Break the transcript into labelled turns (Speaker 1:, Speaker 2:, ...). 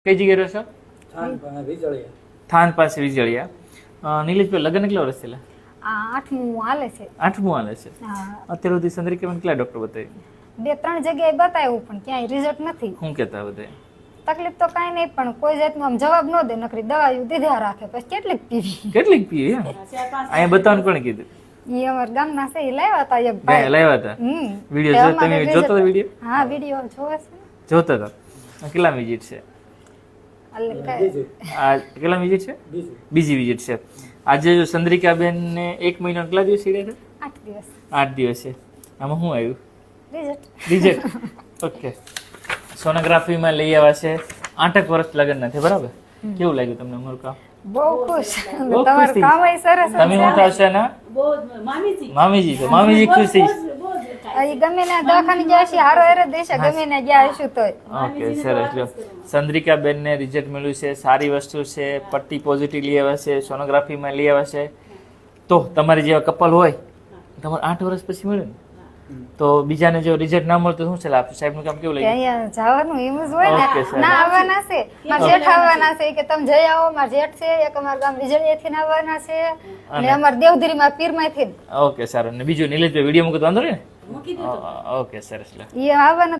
Speaker 1: કઈ જગ્યાએ રહો છો?
Speaker 2: વિજળિયા.
Speaker 1: થાન પાસે વિજળિયા. નિલેશભાઈ લગ્ન કેટલા વર્ષ થયેલા?
Speaker 3: આ 8મું હાલે છે.
Speaker 1: 8મું હાલે છે.
Speaker 3: હા,
Speaker 1: અત્યાર સુધી ચંદ્રિકાબેન કેટલા ડોક્ટર બતાવી?
Speaker 3: 2-3 જગ્યાએ બતાવ્યું પણ ક્યાંય રિઝલ્ટ નથી.
Speaker 1: શું કહેતા બધા?
Speaker 3: તકલીફ તો કાંઈ નહીં, પણ કોઈ જાતનો આમ જવાબ ન દે, નકરી દવાઓ દીધા રાખે, પછી કેટલીક પીવી.
Speaker 1: કેટલીક પીવી એમ? અહીંયા બતાવવાનું કોણે કીધું?
Speaker 3: ઈ અમારા ગામના છે, ઈ લાવ્યા હતા એક ભાઈ.
Speaker 1: ગાય લાવ્યા હતા. વિડીયો જો તમે જોતો હતો વિડીયો?
Speaker 3: હા, વિડીયો જોવે છે.
Speaker 1: જોતા હતા. કેટલા વિઝિટ છે? આ કેટલા વિઝિટ છે? બીજી વિઝિટ છે. આજે જો ચંદ્રિકાબેન ને 1 મહિનો કેટલા દિવસ સીડ્યા હતા?
Speaker 3: 8 દિવસ.
Speaker 1: 8 દિવસ છે. આમાં શું આવ્યું?
Speaker 3: રિઝલ્ટ.
Speaker 1: રિઝલ્ટ. ઓકે. સોનોગ્રાફીમાં લઈ આવ્યા છે. 8 વર્ષ લગ્ન નથી, બરાબર? કેવું લાગ્યું તમને અમારું કામ?
Speaker 3: બહુ ખુશ.
Speaker 1: બહુ
Speaker 3: તમારું
Speaker 1: ખુશ
Speaker 3: કામ ય સરસ છે.
Speaker 1: તમે હું થશે ને? મામીજી છે. મામીજી ખુશ થઈ.
Speaker 3: ઈ ગમે ના દવાખાને ગયા છે, હારો હારે દેશે, ગમે ના ગયા હશું તોય.
Speaker 1: ઓકે, સરસ. લો, ચંદ્રિકાબેન ને રિઝલ્ટ મળ્યું છે, સારી વસ્તુ છે. પટ્ટી પોઝિટિવ લઈ આવ્યા છે, સોનોગ્રાફીમાં લઈ આવ્યા છે. તો તમારી જેવા કપલ હોય, તમારે 8 વર્ષ પછી મળ્યું ને, તો બીજાને જો રિઝલ્ટ ના મળતું શું ચાલે? આપનું સાહેબનું કામ કેવું
Speaker 3: કે
Speaker 1: લાગ્યું?
Speaker 3: અહીંયા જવાનું એમ જ હોય
Speaker 1: ઓકે,
Speaker 3: ને.
Speaker 1: સરસ.
Speaker 3: ના આવવાના છે, મારા જેઠ આવવાના છે, કે તમે જઈ આવો. મારા જેઠ છે, એક અમારા ગામ વિજળિયાથી આવવાના છે, અને અમારા દેવધરીમાં પીરમાંથી.
Speaker 1: ઓકે, સારું. ને બીજું નિલેશભાઈ વિડીયો મૂકતો વાંધો ને? ઓકે, સરસ. લો,
Speaker 3: ઈ આવવાના.